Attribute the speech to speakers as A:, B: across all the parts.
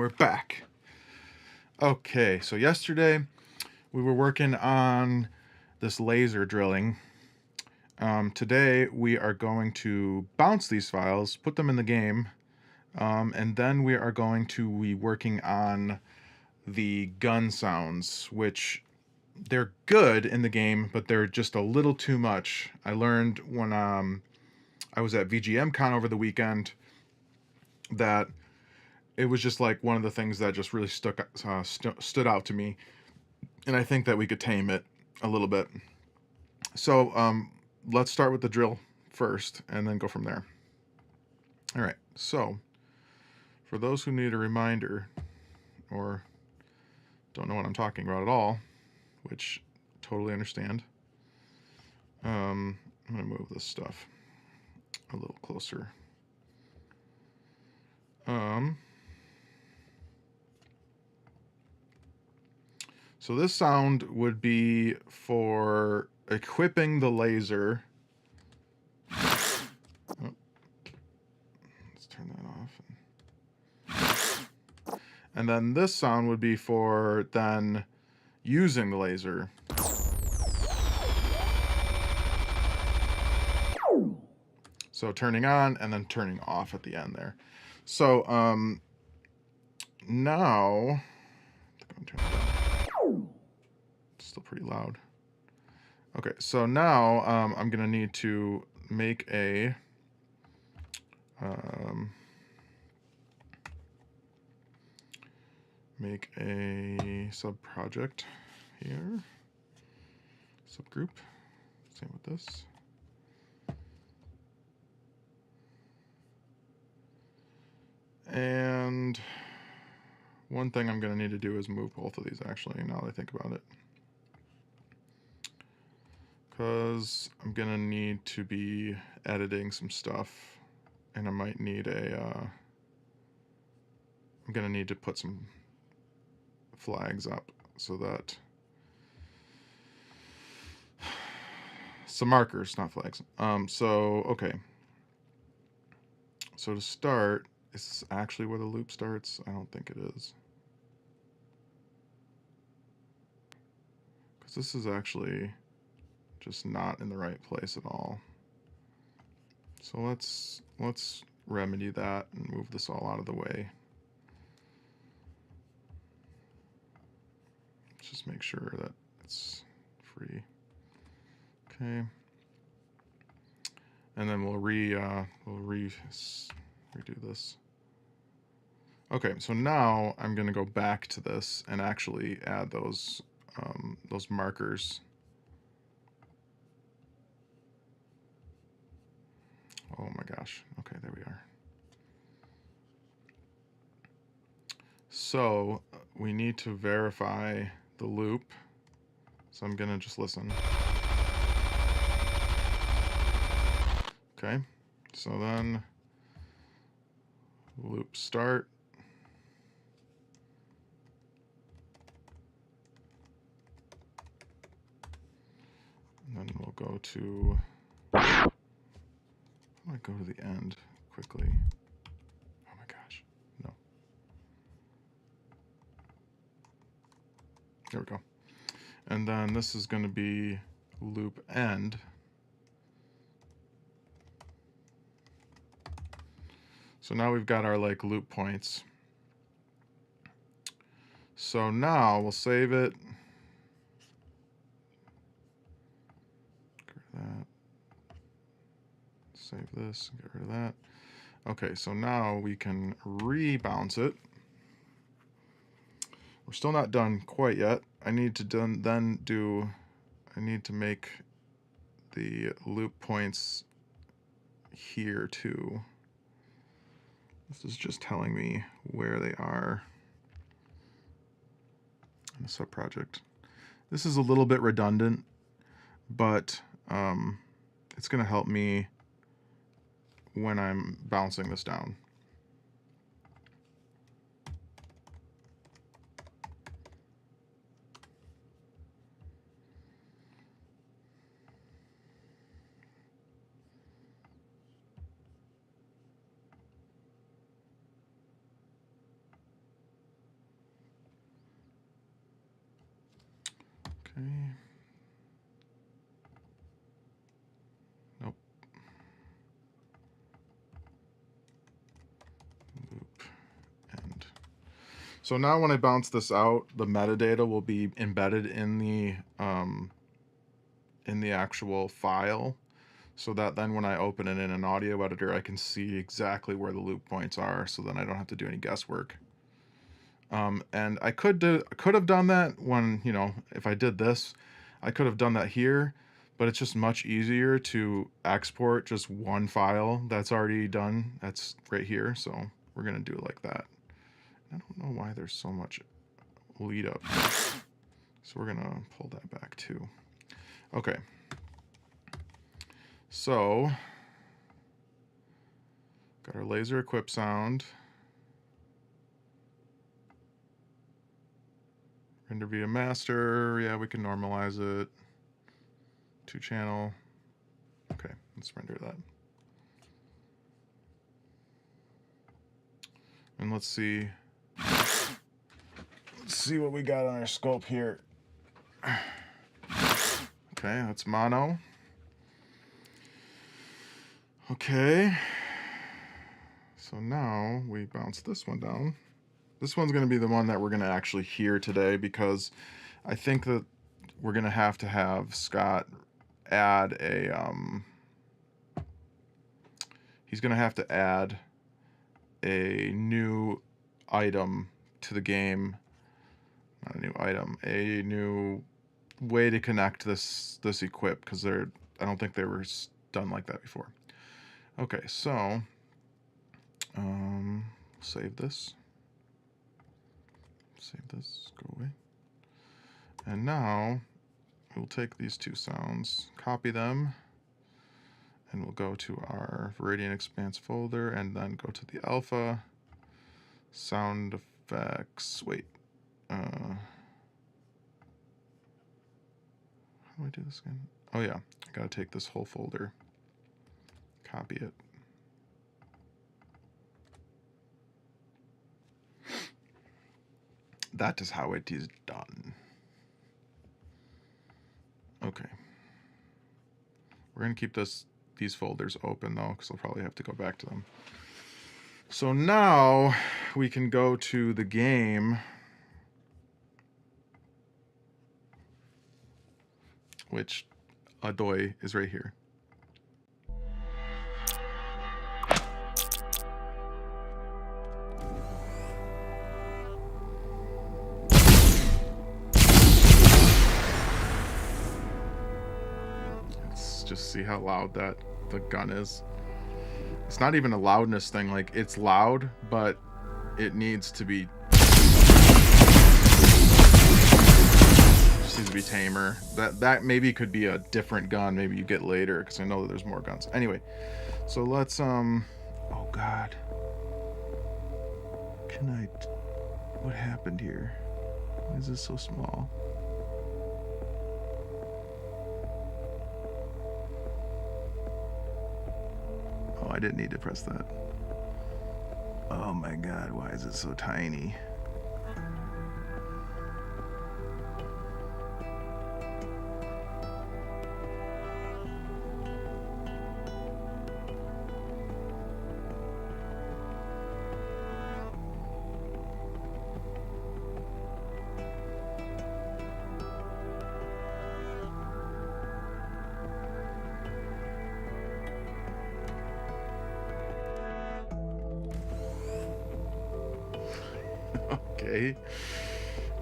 A: we're back. Okay, so yesterday we were working on this laser drilling. Today we are going to bounce these files, put them in the game, and then we are going to be working on the gun sounds, which they're good in the game, but they're just a little too much. I learned when I was at VGMCon over the weekend that it was just like one of the things that just really stood out to me, and I think that we could tame it a little bit. So let's start with the drill first and then go from there. All right, so for those who need a reminder or don't know what I'm talking about at all, which totally understand, I'm gonna move this stuff a little closer. So this sound would be for equipping the laser. Oh, let's turn that off. And then this sound would be for then using the laser. So turning on and then turning off at the end there. So now, I'm turn it down. It's still pretty loud. Okay, so now I'm gonna need to make a sub project here, subgroup. Same with this. And one thing I'm gonna need to do is move both of these actually, now that I think about it. Because I'm gonna need to be editing some stuff, and I might need I'm gonna need to put some flags up so that some markers, not flags. So okay. So to start, is this actually where the loop starts? I don't think it is. Because this is actually just not in the right place at all. So let's remedy that and move this all out of the way. Let's just make sure that it's free. Okay. And then we'll redo this. Okay, so now I'm gonna go back to this and actually add those markers. Oh my gosh. Okay, there we are. So we need to verify the loop. So I'm gonna just listen. Okay, so then loop start. And then we'll go to, I want to go to the end quickly. Oh my gosh, no. There we go. And then this is going to be loop end. So now we've got our like loop points. So now we'll save it. Get rid of that. Save this, get rid of that. Okay, so now we can rebounce it. We're still not done quite yet. I need to I need to make the loop points here too. This is just telling me where they are in the subproject. This is a little bit redundant, but it's going to help me when I'm bouncing this down. Okay. Nope. Loop end. So now when I bounce this out, the metadata will be embedded in the actual file, so that then when I open it in an audio editor, I can see exactly where the loop points are, so then I don't have to do any guesswork. And I could have done that when, you know, if I did this, I could have done that here, but it's just much easier to export just one file that's already done. That's right here, so we're gonna do it like that. I don't know why there's so much lead up, so we're gonna pull that back too. Okay. So, got our laser equip sound. Render via master. Yeah, we can normalize it. 2-channel. Okay, let's render that. And let's see what we got on our scope here. Okay, that's mono. Okay. So now we bounce this one down. This one's going to be the one that we're going to actually hear today, because I think that we're going to have Scott add a he's going to have to add a new item to the game. Not a new item, a new way to connect this equip, because I don't think they were done like that before. Okay, so save this. Save this, go away. And now we'll take these two sounds, copy them, and we'll go to our Veridian Expanse folder, and then go to the alpha, sound effects, wait, how do I do this again? Oh yeah, I gotta take this whole folder, copy it. That is how it is done. Okay. We're going to keep these folders open, though, because I'll probably have to go back to them. So now we can go to the game, which Adoy is right here. Just see how loud the gun is. It's not even a loudness thing, like it's loud, but it needs to be just needs to be tamer. That maybe could be a different gun, maybe you get later, because I know that there's more guns. Anyway, so let's oh god, what happened here? Why is this so small? Oh, I didn't need to press that. Oh my god, why is it so tiny? Okay.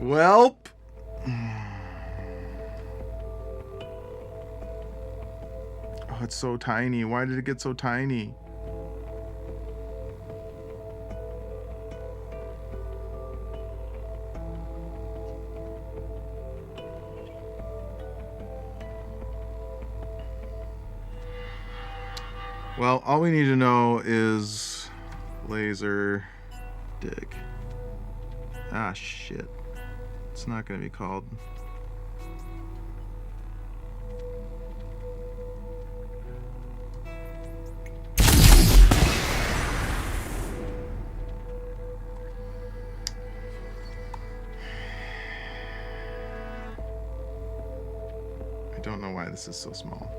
A: Welp. Oh, it's so tiny. Why did it get so tiny? Well, all we need to know is laser dig. Ah, shit. It's not going to be called. don't know why this is so small.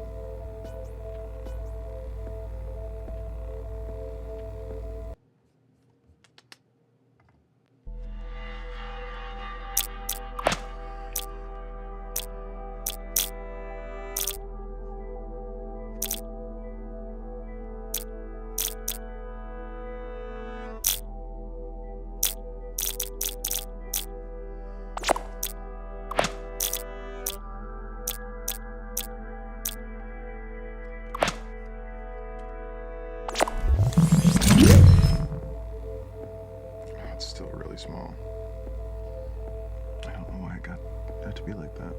A: It's still really small. I don't know why it got that to be like that.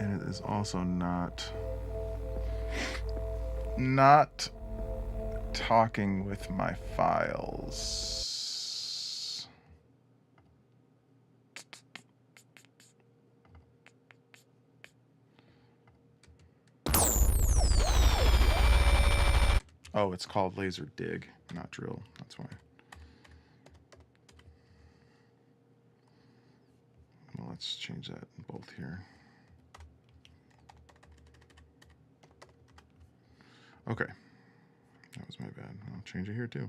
A: And it is also not talking with my files. Oh, it's called laser dig, not drill. That's why. Well, let's change that in both here. Okay. That was my bad. I'll change it here too.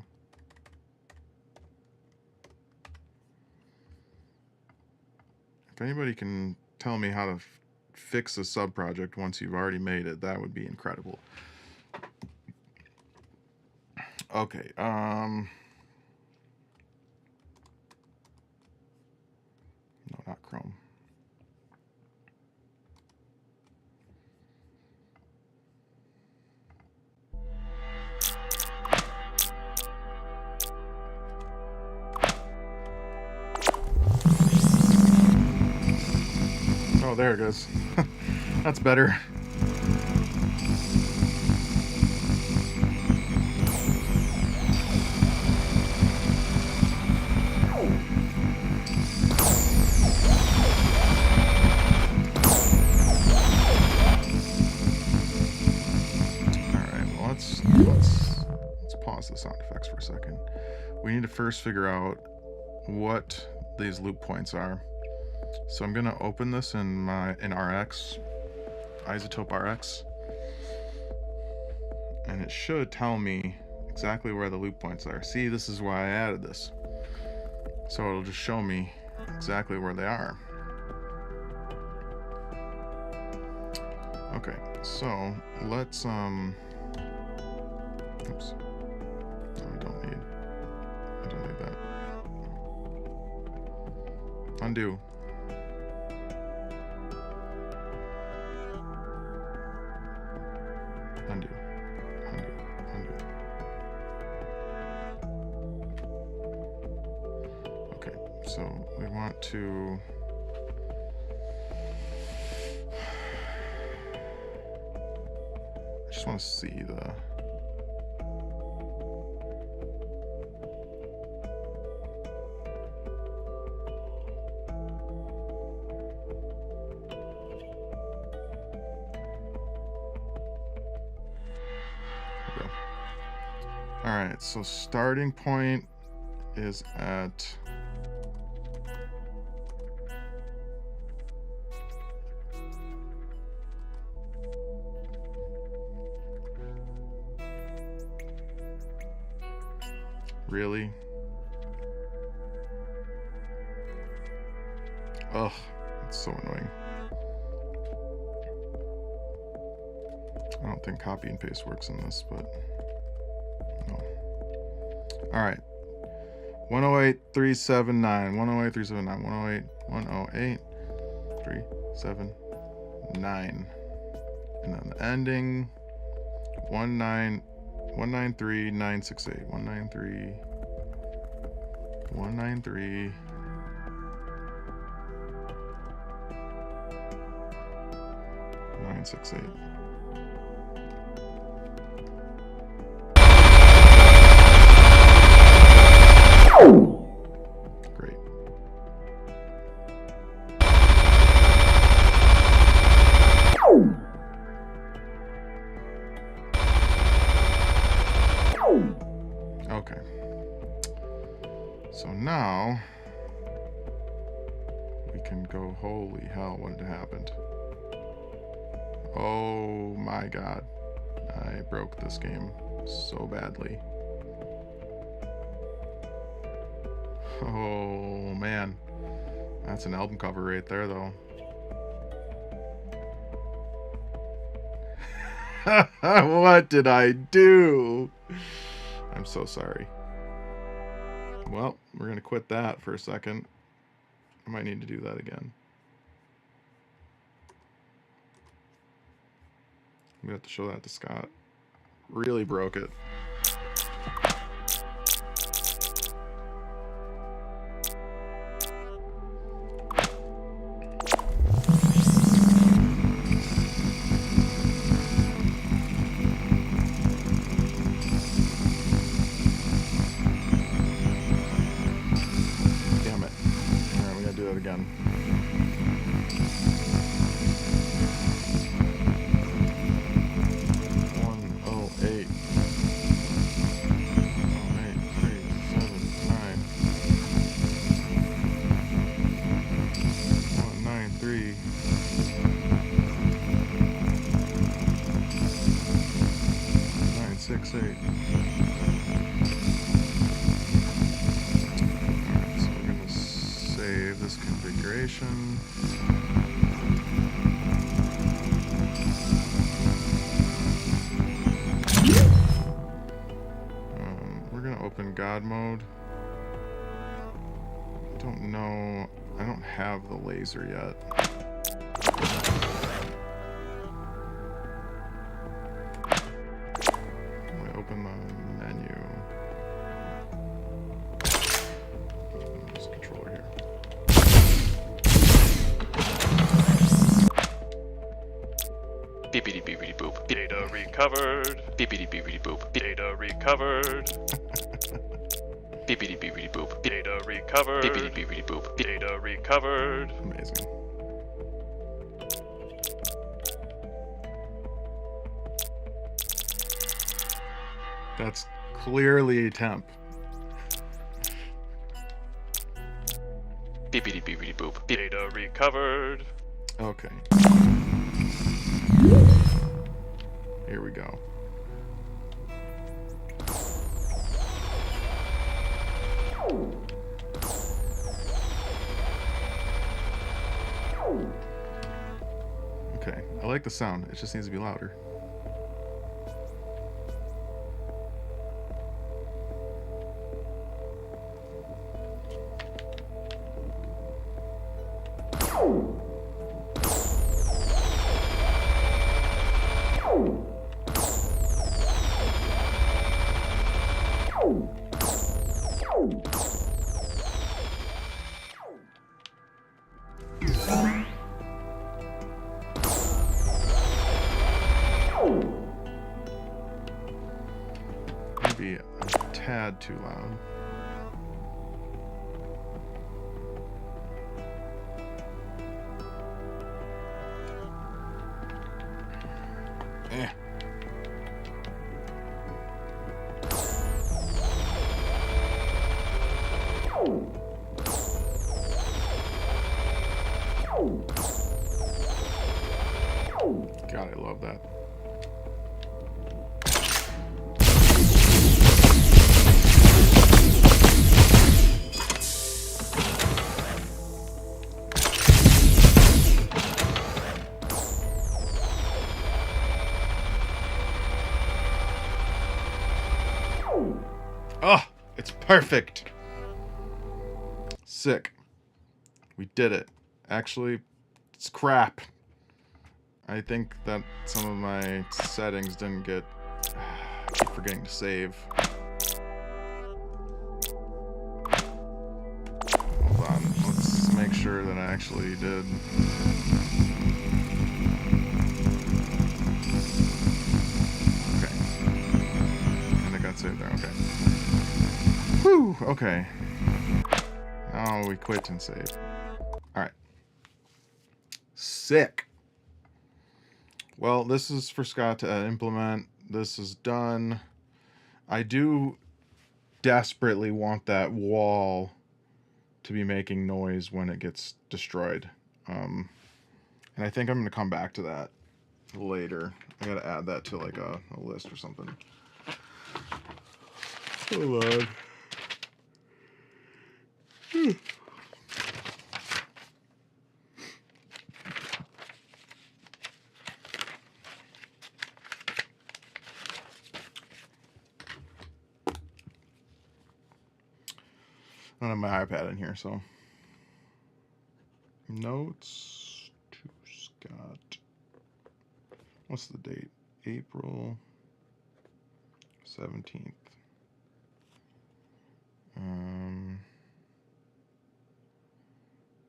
A: If anybody can tell me how to fix a sub-project once you've already made it, that would be incredible. Okay, no, not Chrome. Oh, there it goes. That's better. Let's pause the sound effects for a second. We need to first figure out what these loop points are. So I'm gonna open this in RX, Isotope RX, and it should tell me exactly where the loop points are. See, this is why I added this. So it'll just show me exactly where they are. Okay, so let's oops. No, I don't need that. Undo. Undo. Undo. Undo. Okay, so we want to I just want to see the Alright, so starting point is at really? Ugh, that's so annoying. I don't think copy and paste works in this, but no. Alright. 108.379. 108.379. 108. 108.379. And then the ending 193.968. 193.968. Great. Okay. So now now we can go, holy hell, what had happened? Oh my god. I broke this game so badly. Oh man. That's an album cover right there though. What did I do? I'm so sorry. Well, we're gonna quit that for a second. I might need to do that again. I'm gonna have to show that to Scott. Really broke it. Damn it. Alright, we gotta do that again. Six, eight. Alright, so we're gonna save this configuration. We're gonna open God mode. I don't know. I don't have the laser yet. Open the menu. This controller here.
B: Beepity beepity boop. Data recovered. Beepity beepity boop. Data recovered. Beepity beepity boop. Data recovered. Beepity beepity boop. Data recovered.
A: Amazing. That's clearly temp.
B: Beepity beepity boop. Data recovered.
A: Okay. Here we go. Okay, I like the sound. It just needs to be louder. Maybe a tad too loud. Eh. God, I love that. Oh, it's perfect. Sick. We did it. Actually, it's crap. I think that some of my settings didn't get... I keep forgetting to save. Hold on. Let's make sure that I actually did. Okay. And it got saved there. Okay. Whew. Okay. Now we quit and save. Alright. Sick. Well, this is for Scott to implement. This is done. I do desperately want that wall to be making noise when it gets destroyed. And I think I'm going to come back to that later. I got to add that to like a list or something. Hold on. I don't have my iPad in here, so. Notes to Scott. What's the date? April 17th.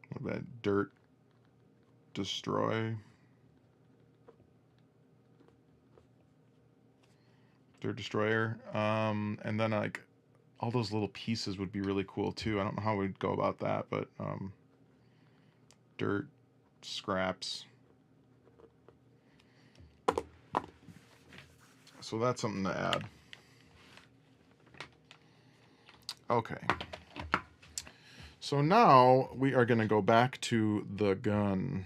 A: What about dirt destroy? Dirt destroyer. And then like all those little pieces would be really cool too. I don't know how we'd go about that, but dirt scraps. So that's something to add. Okay. So now we are going to go back to the gun.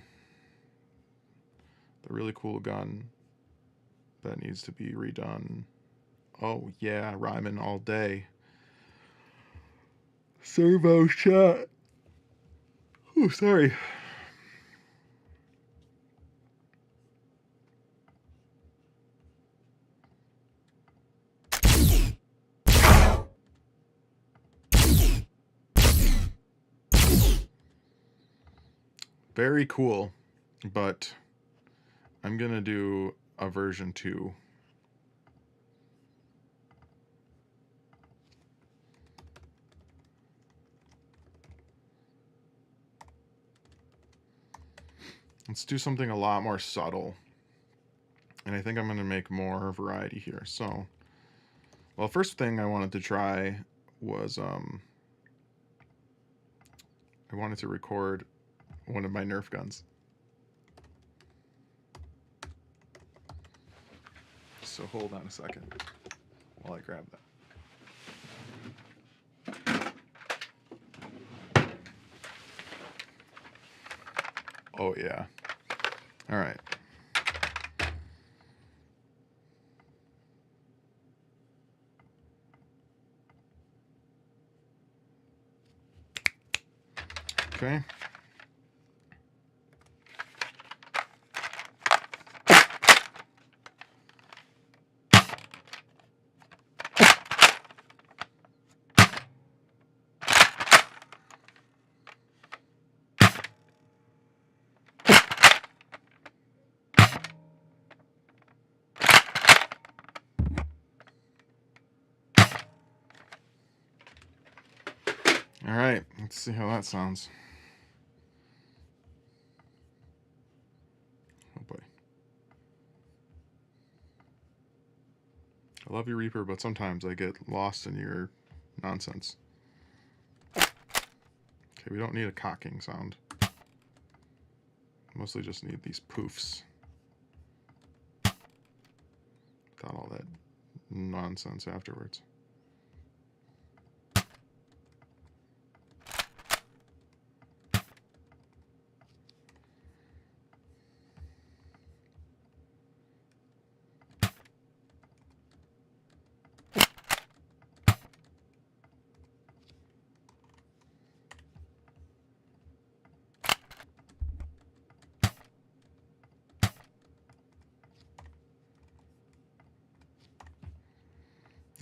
A: The really cool gun that needs to be redone. Oh yeah, rhyming all day. Servo shot. Oh, sorry. Very cool, but I'm gonna do a version 2. Let's do something a lot more subtle. And I think I'm gonna make more variety here. So, well, first thing I wanted to try was I wanted to record one of my Nerf guns. So hold on a second while I grab that. Oh yeah. All right. Okay. All right, let's see how that sounds. Oh boy. I love you, Reaper, but sometimes I get lost in your nonsense. Okay, we don't need a cocking sound. Mostly just need these poofs. Without all that nonsense afterwards.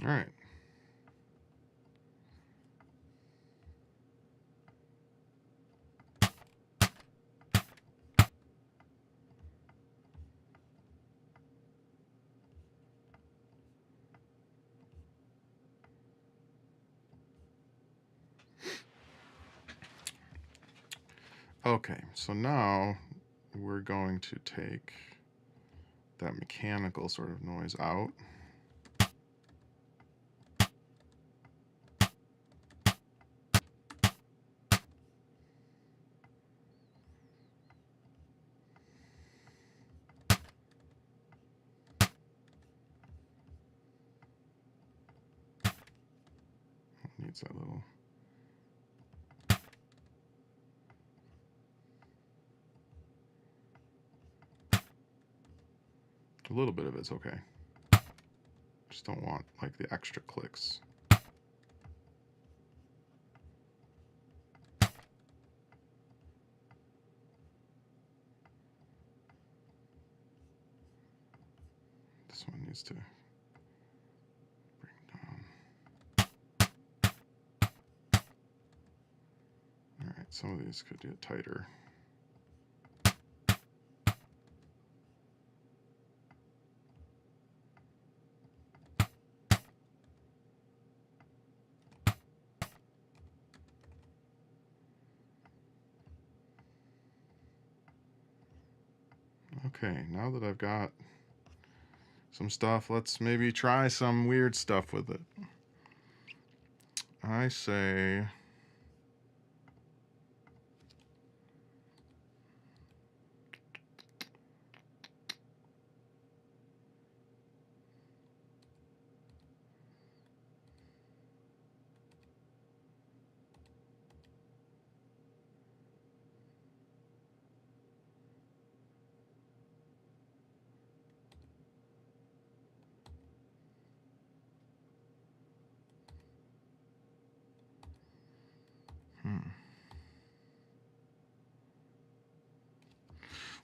A: All right. Okay, so now we're going to take that mechanical sort of noise out. Needs that little. A little bit of it's okay. Just don't want like the extra clicks. This one needs to bring down. All right, some of these could get tighter. Okay, now that I've got some stuff, let's maybe try some weird stuff with it. I say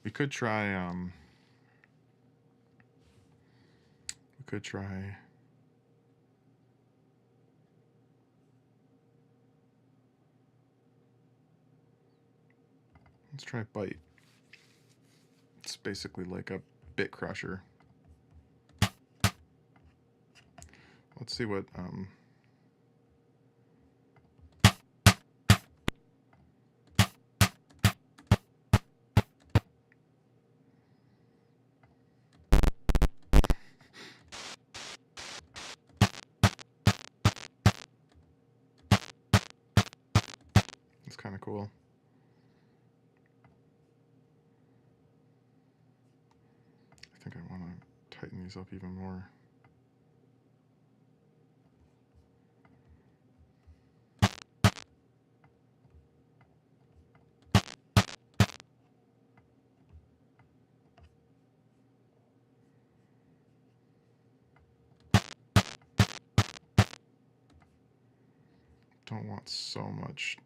A: we could try let's try Byte. It's basically like a bit crusher. Let's see what it's kind of cool. I think I want to tighten these up even more. Don't want so much.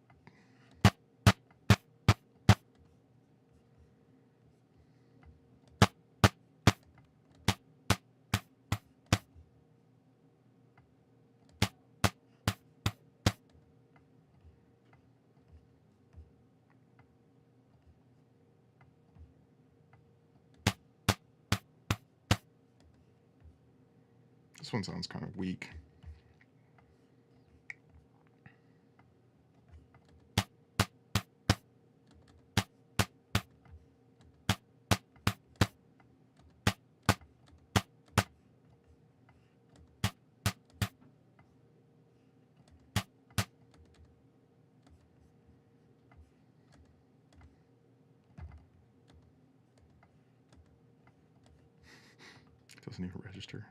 A: This one sounds kind of weak. Doesn't even register.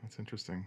A: That's interesting.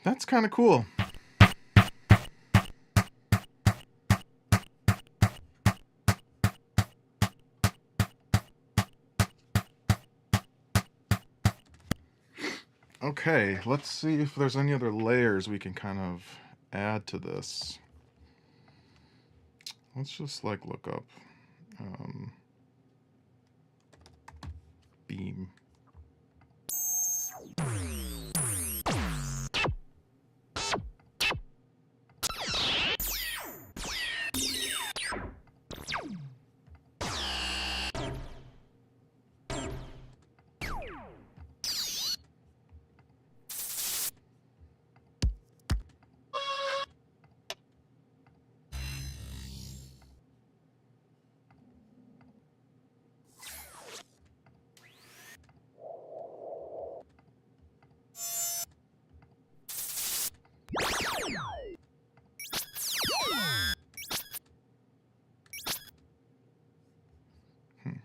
A: That's kind of cool. Okay, let's see if there's any other layers we can kind of add to this. Let's just like look up beam.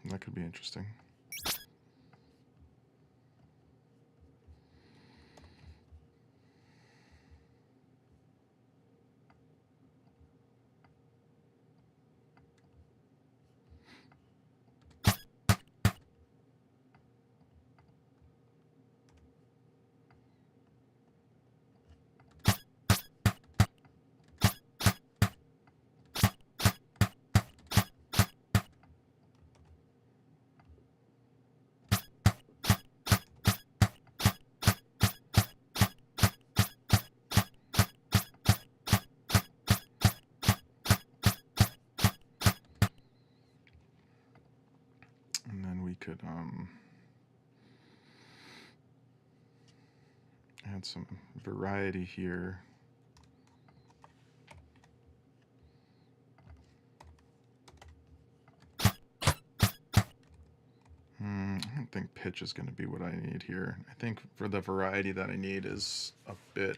A: That could be interesting. And then we could add some variety here. I don't think pitch is going to be what I need here. I think for the variety that I need is a bit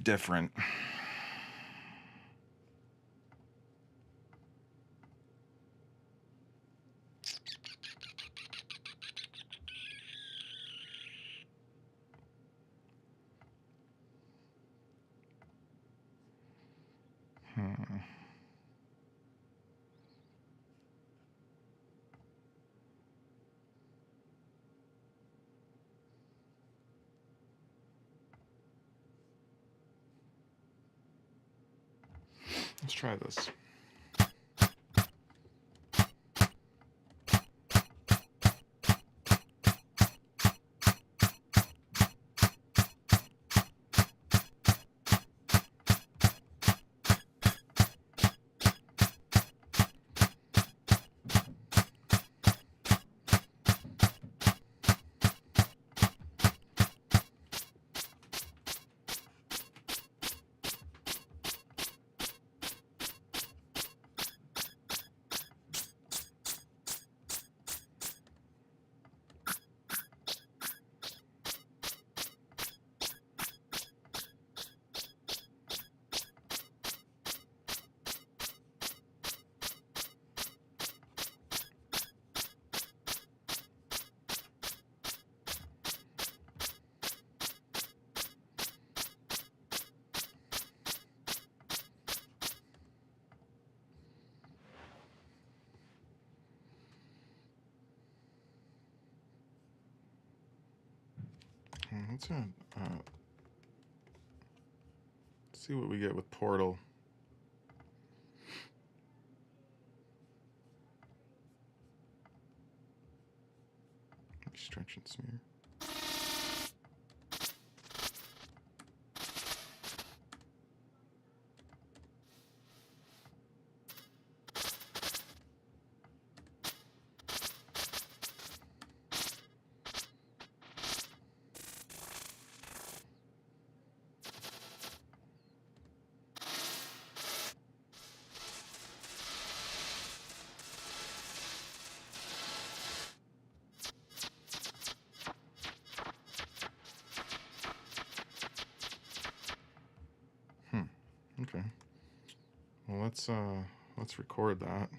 A: different. Let's try this. Let's see what we get with Portal. Stretch and smear. Okay. Well, let's record that.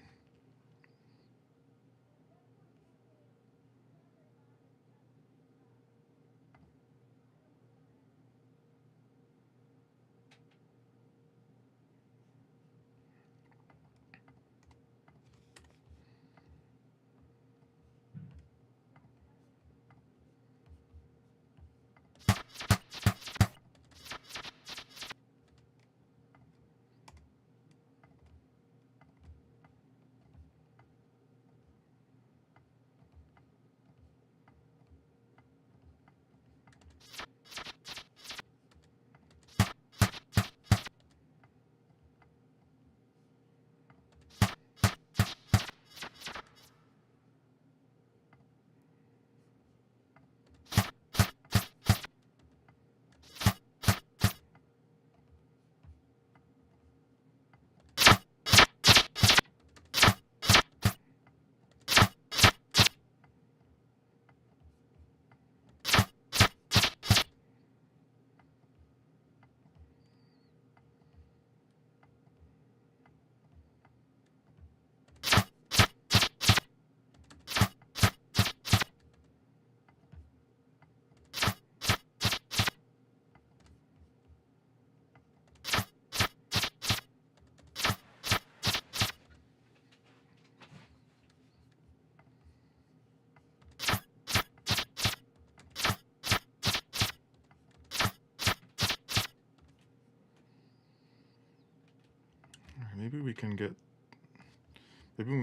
A: Maybe we can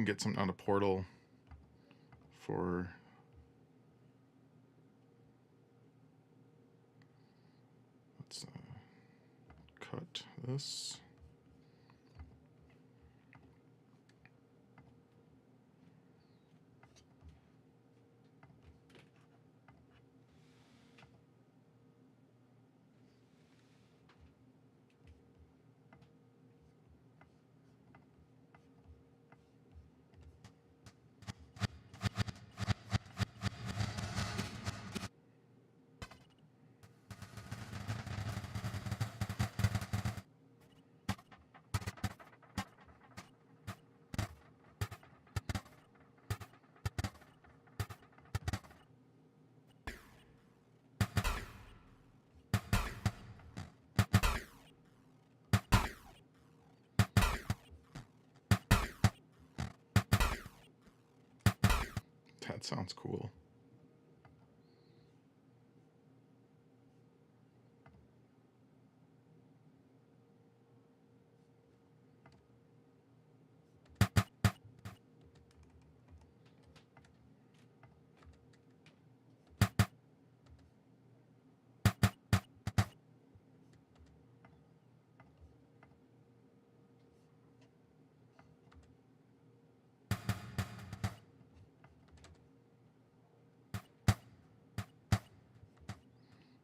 A: get something on a portal for. Let's cut this. That sounds cool.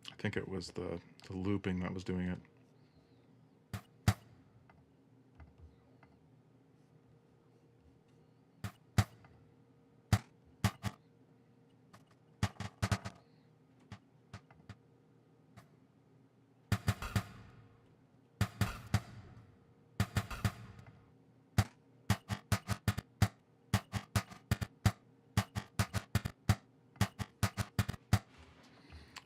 A: I think it was the looping that was doing it.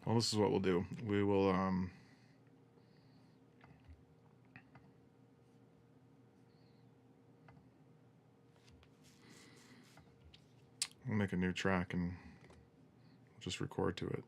A: Well, this is what we'll do. We will we'll make a new track and just record to it.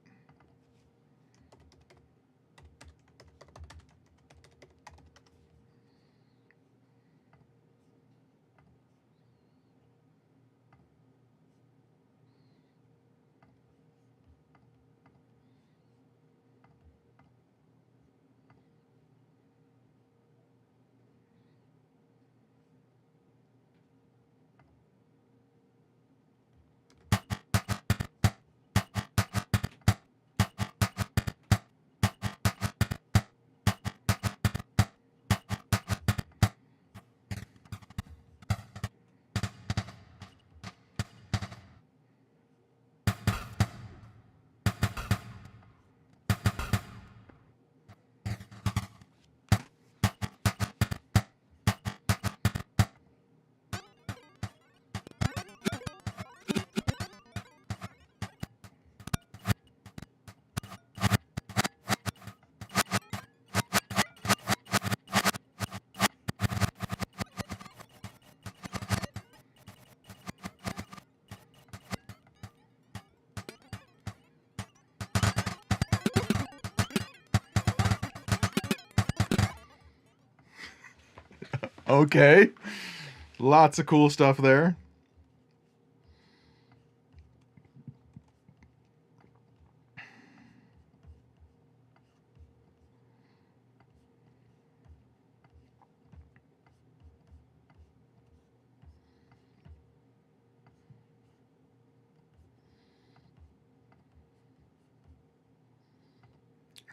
A: Okay. Lots of cool stuff there.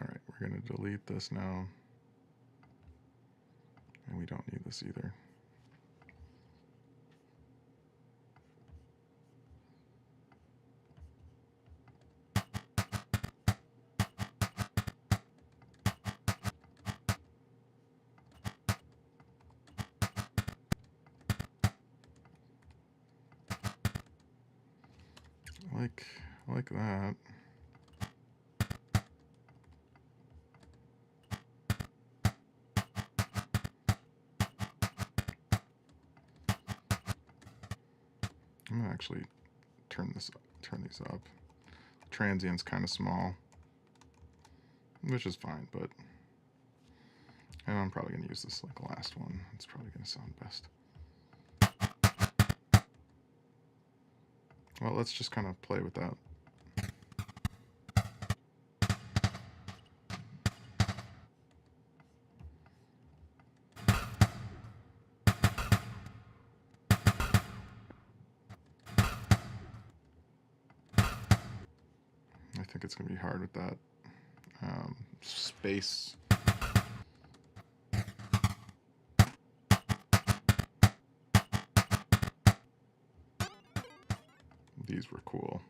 A: All right, we're going to delete this now. And we don't need this either. Like that. I'm gonna actually turn these up. Transient's kind of small, which is fine, but And I'm probably going to use this like the last one. It's probably going to sound best. Well, let's just kind of play with that. I think it's going to be hard with that space. These were cool.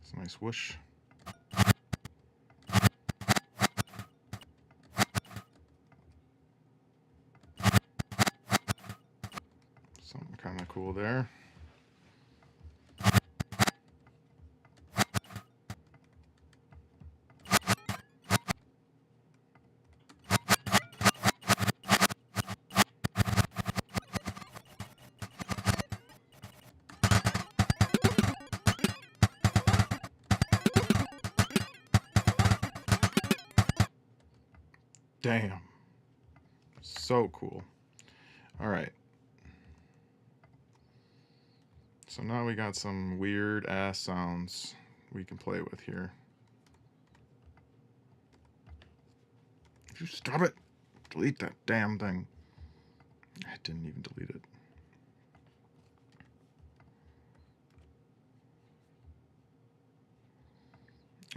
A: It's a nice whoosh. Something kind of cool there. Damn. So cool. All right. So now we got some weird ass sounds we can play with here. Would you stop it? Delete that damn thing. I didn't even delete it.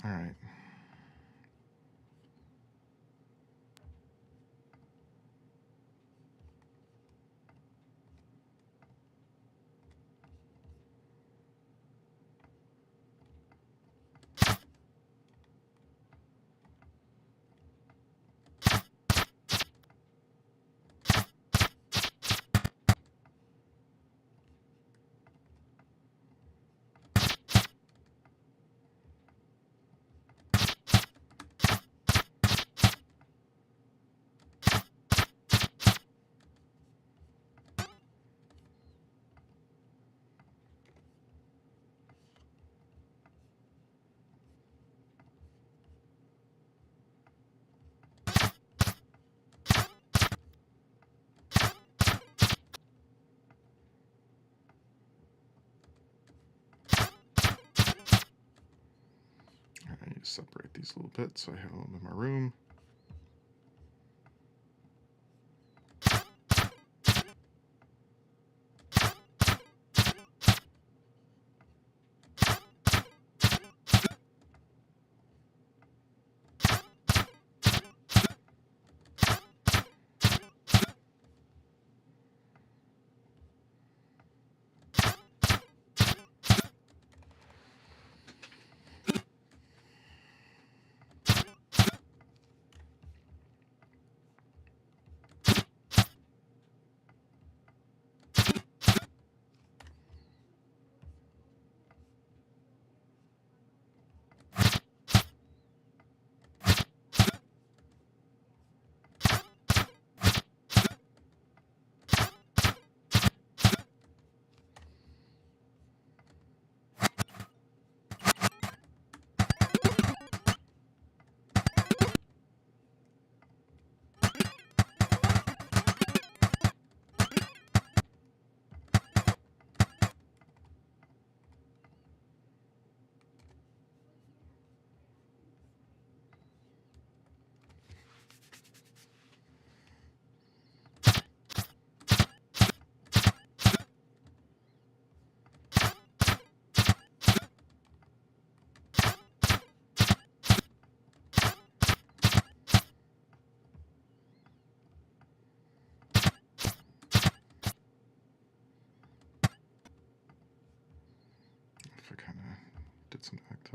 A: All right. I need to separate these a little bit so I have a little bit more room.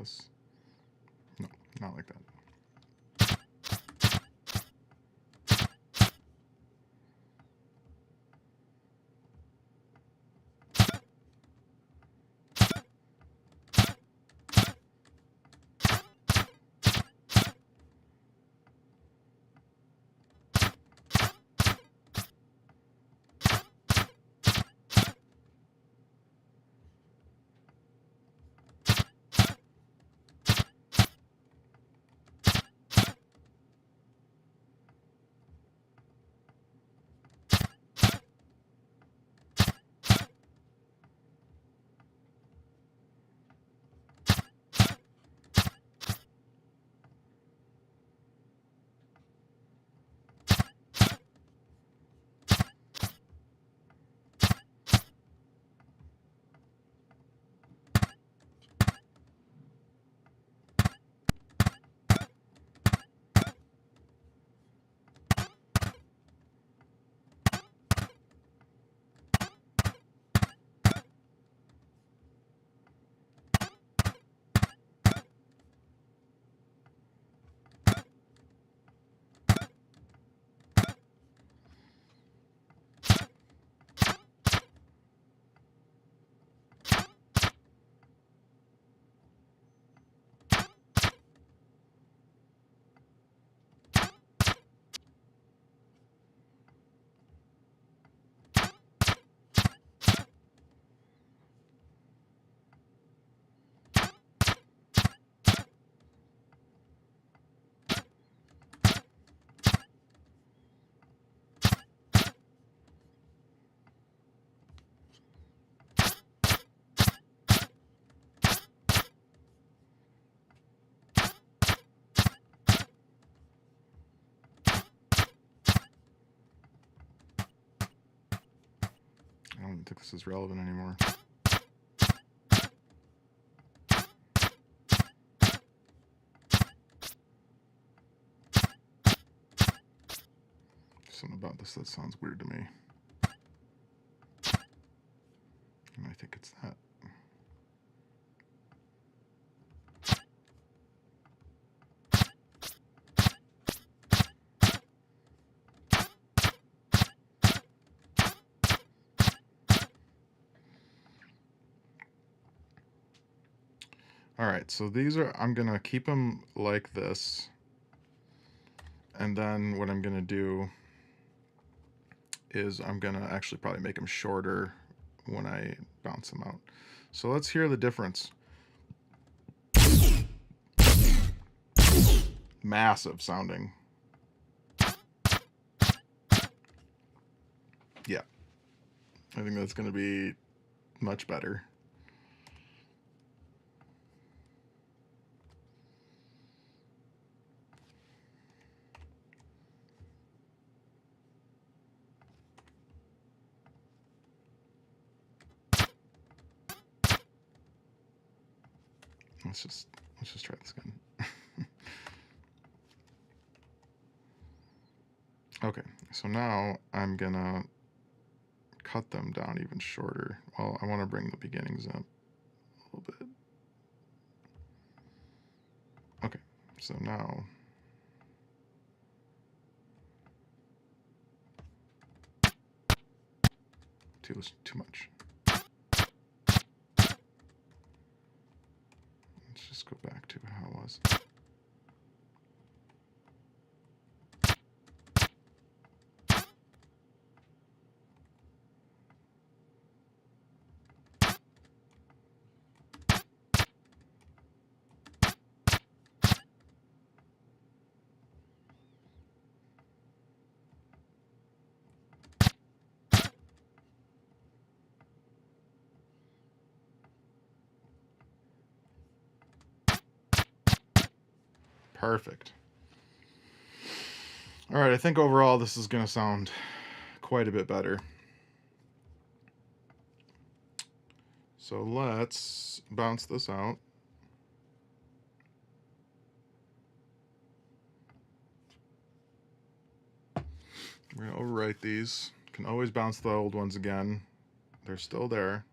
A: this. No, not like that. I don't think this is relevant anymore. Something about this that sounds weird to me. And I think it's that. All right, so these are, I'm gonna keep them like this. And then what I'm gonna do is I'm gonna actually probably make them shorter when I bounce them out. So let's hear the difference. Massive sounding. Yeah, I think that's gonna be much better. Let's just try this again. Okay, so now I'm gonna cut them down even shorter. Well, I want to bring the beginnings up a little bit. Okay, so now too much. Let's just go back to how it was. Perfect. All right, I think overall this is going to sound quite a bit better. So let's bounce this out. We're going to overwrite these. Can always bounce the old ones again. They're still there.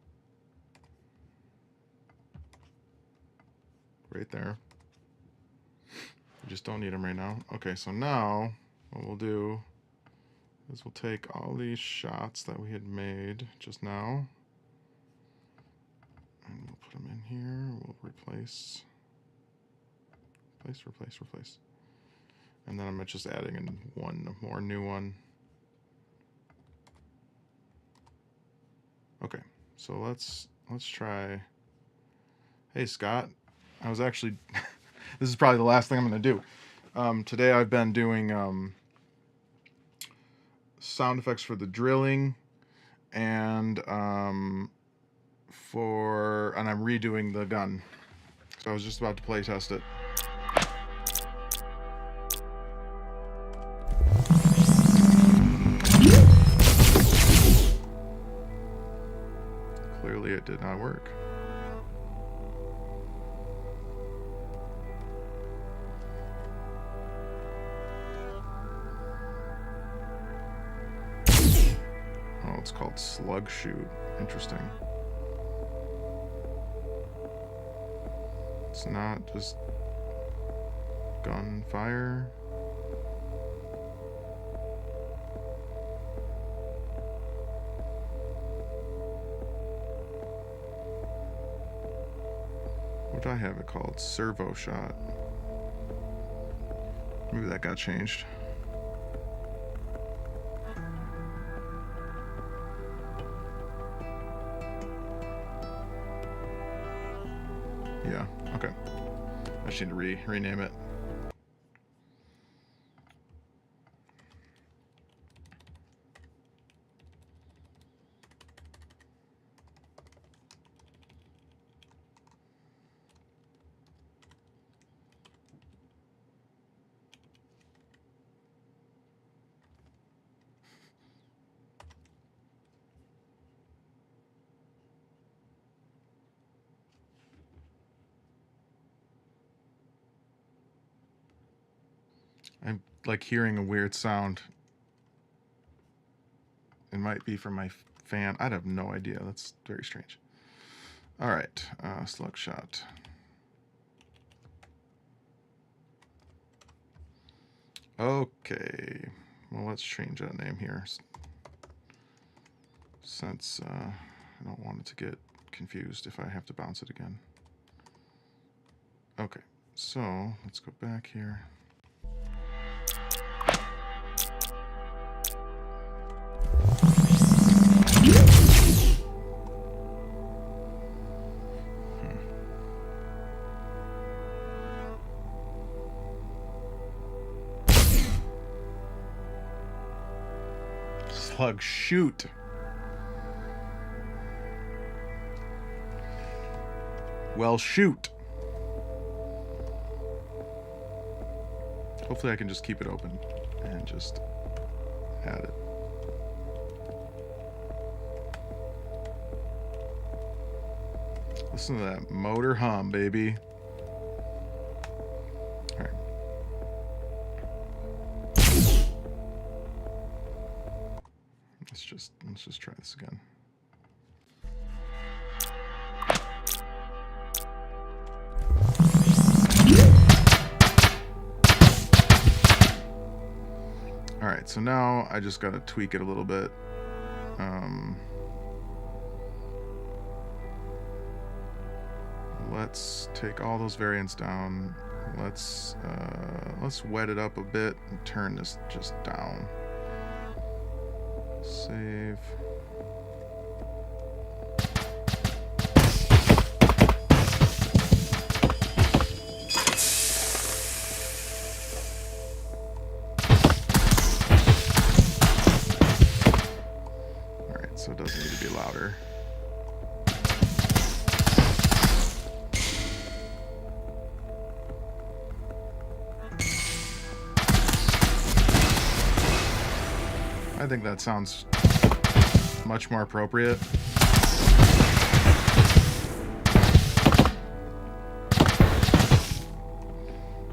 A: right there. We just don't need them right now. Okay, so now what we'll do is we'll take all these shots that we had made just now, and we'll put them in here. We'll replace. And then I'm just adding in one more new one. Okay, so let's try. Hey Scott, I was actually this is probably the last thing I'm gonna do. Today I've been doing sound effects for the drilling, and I'm redoing the gun. So I was just about to play test it. Clearly it did not work. Oh, it's called slug shoot. Interesting. It's not just gunfire. What do I have it called? Servo shot. Maybe that got changed. Yeah, okay. I just need to rename it. I'm like hearing a weird sound. It might be from my fan. I have no idea. That's very strange. All right, slug shot. Okay, well, let's change that name here, since I don't want it to get confused if I have to bounce it again. Okay, so let's go back here. Slug shoot. Well, shoot. Hopefully I can just keep it open and just add it. Listen to that motor hum, baby. All right. Let's just try this again. All right, so now I just gotta tweak it a little bit. Let's take all those variants down. Let's wet it up a bit and turn this just down. Save. Alright, so it doesn't need to be louder. I think that sounds much more appropriate.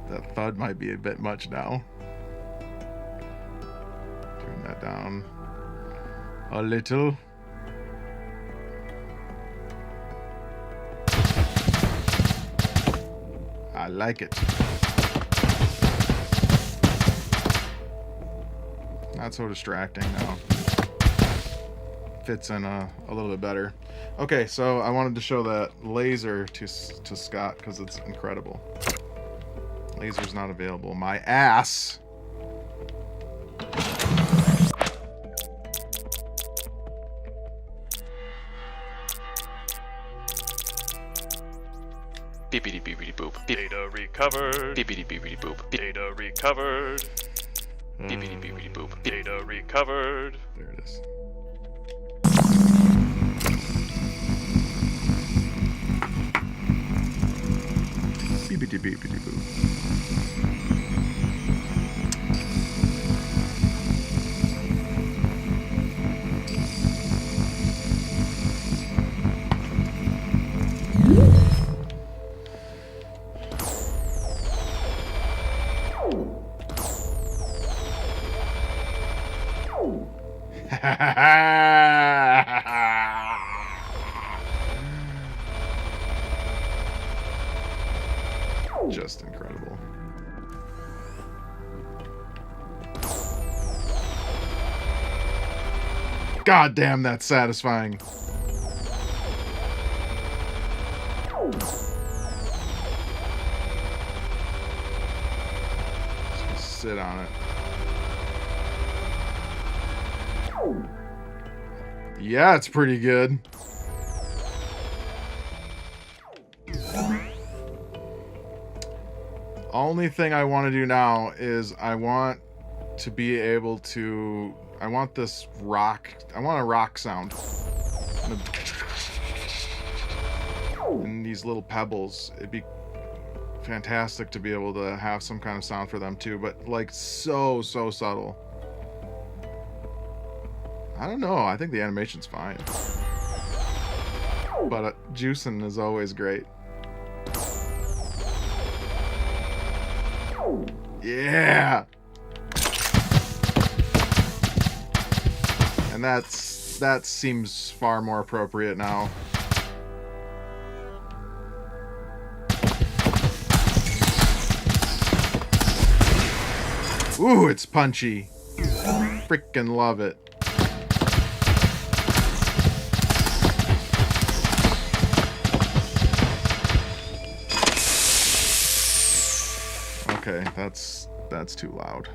A: That thud might be a bit much now. Turn that down a little. like it. Not so distracting now. Fits in a little bit better. Okay, so I wanted to show that laser to Scott because it's incredible. Laser's not available. My ass.
B: Beepity beepity boop. Data recovered. Beepity beepity boop. Data recovered. Beepity beepity boop. Data recovered.
A: There it is. Beepity beepity boop. Just incredible. God damn, that's satisfying. Just sit on it. Yeah, it's pretty good. Only thing I want to do now is I want to be able to... I want this rock... I want a rock sound. And these little pebbles. It'd be fantastic to be able to have some kind of sound for them too, but like so subtle. I don't know. I think the animation's fine. But juicing is always great. Yeah! And that seems far more appropriate now. Ooh, it's punchy. Freaking love it. Okay, that's too loud.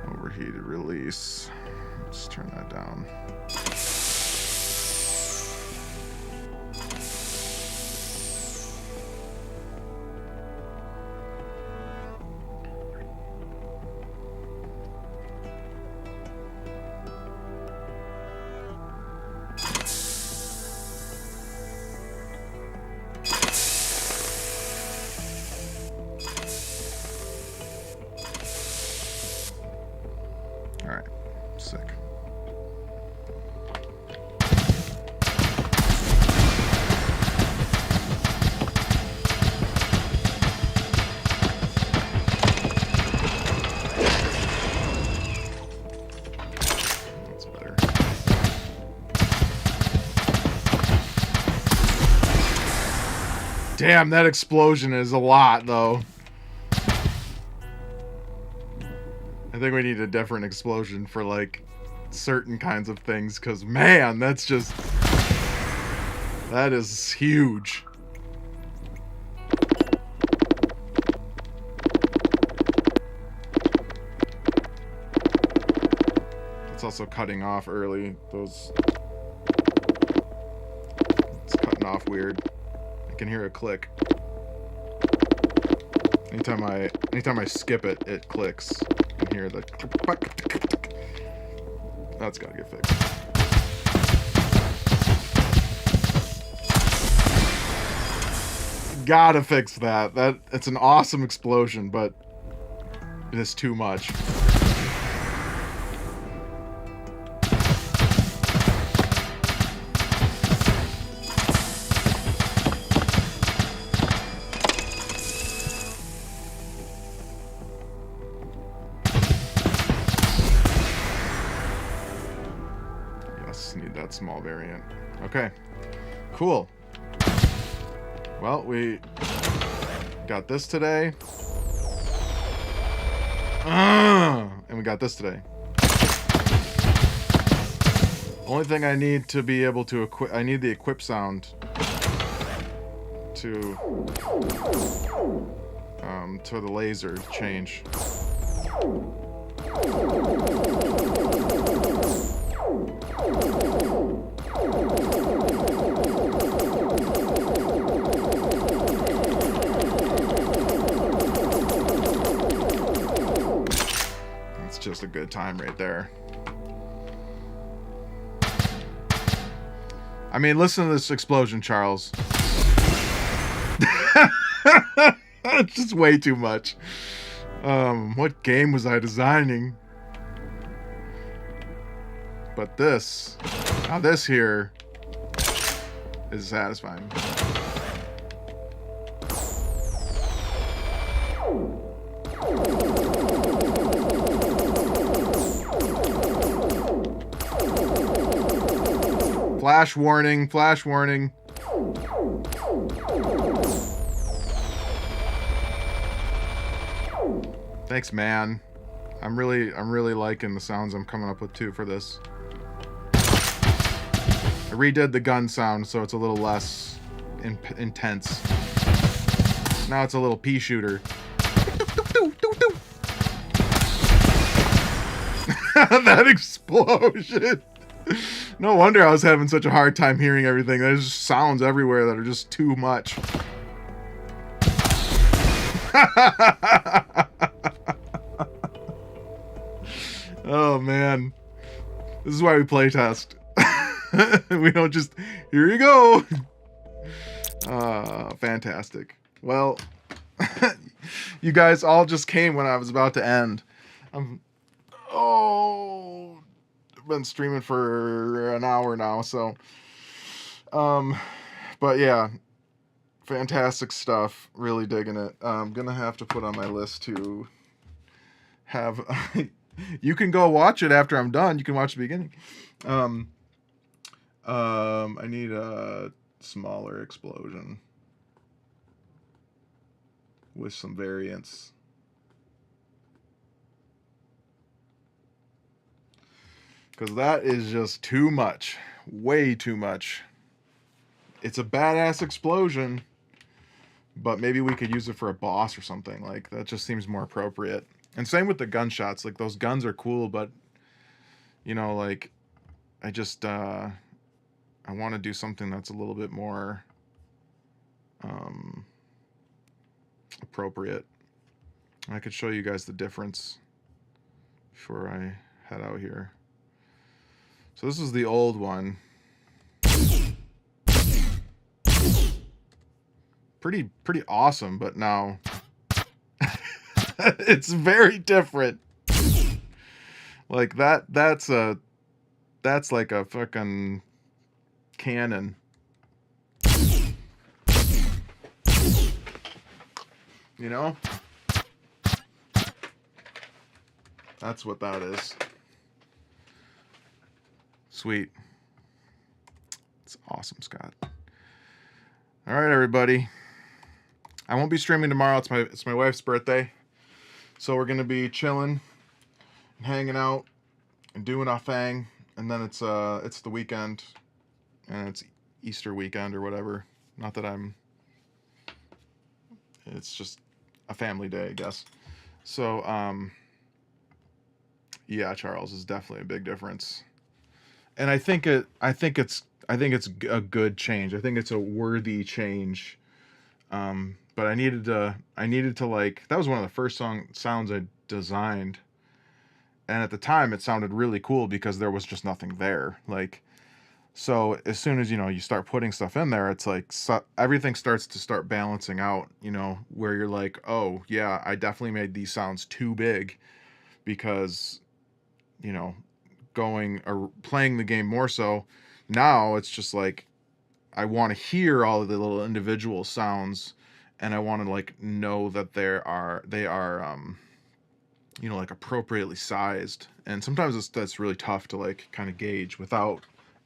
A: Overheated release. Let's turn that down. Alright, sick. That's better. Damn, that explosion is a lot, though. I think we need a different explosion for, like, certain kinds of things, because, man, that's just... that is huge. It's also cutting off early. Those... it's cutting off weird. I can hear a click. Anytime I skip it, it clicks. You can hear the... that's gotta get fixed. Gotta fix that. It's an awesome explosion, but it is too much. need that small variant. Okay, cool. Well, we got this today. And we got this today. Only thing I need to be able to equip, I need the equip sound to the laser change. It's just a good time right there. I mean, listen to this explosion, Charles. It's just way too much. What game was I designing? But this, now this here is satisfying. Flash warning, flash warning. Thanks, man. I'm really liking the sounds I'm coming up with too for this. I redid the gun sound so it's a little less intense. Now it's a little pea shooter. That explosion. No wonder I was having such a hard time hearing everything. There's just sounds everywhere that are just too much. Oh man, this is why we play test. We don't just, here you go. Fantastic. Well, you guys all just came when I was about to end. I've been streaming for an hour now, so but yeah, fantastic stuff. Really digging it. I'm gonna have to put on my list to have you can go watch it after I'm done. You can watch the beginning. I need a smaller explosion with some variants. Because that is just too much. Way too much. It's a badass explosion, but maybe we could use it for a boss or something. Like, that just seems more appropriate. And same with the gunshots. Like, those guns are cool, but, you know, like, I just, I want to do something that's a little bit more appropriate. I could show you guys the difference before I head out here. So this is the old one. Pretty awesome, but now it's very different. Like that's like a fucking cannon. You know? That's what that is. Sweet. It's awesome, Scott. All right, everybody. I won't be streaming tomorrow. It's my wife's birthday. So we're gonna be chilling and hanging out and doing our thing. And then it's the weekend. And it's Easter weekend or whatever. Not that it's just a family day, I guess. So yeah, Charles, is definitely a big difference. And I think it's a good change. I think it's a worthy change. But I needed to like, that was one of the first sounds I designed. And at the time it sounded really cool because there was just nothing there. Like, so as soon as, you start putting stuff in there, it's like, everything starts to start balancing out, where you're like, oh yeah, I definitely made these sounds too big because, going or playing the game more so. Now it's just like, I want to hear all of the little individual sounds, and I want to like know that they are like appropriately sized. And sometimes that's really tough to like kind of gauge without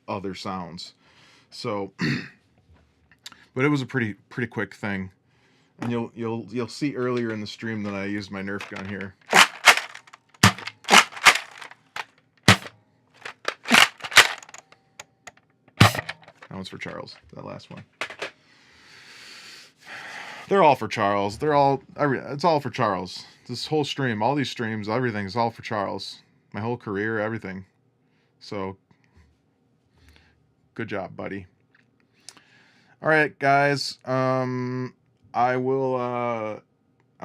A: other sounds. So, but it was a pretty quick thing, and you'll see earlier in the stream that I used my Nerf gun here. That one's for Charles. That last one. They're all for Charles. It's all for Charles. This whole stream, all these streams, everything is all for Charles. My whole career, everything. So, good job, buddy. All right, guys. I'll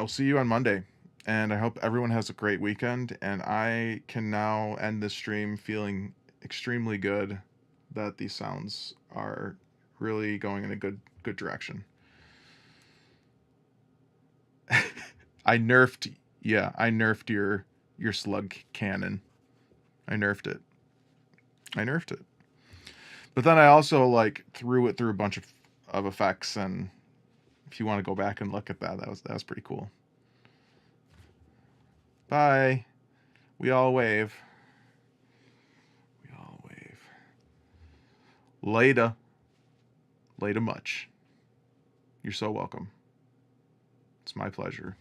A: see you on Monday, and I hope everyone has a great weekend. And I can now end this stream feeling extremely good that these sounds are really going in a good direction. I nerfed your slug cannon. I nerfed it. But then I also like threw it through a bunch of effects, and if you want to go back and look at that, that was pretty cool. Bye. We all wave. Later. Later much. You're so welcome. It's my pleasure.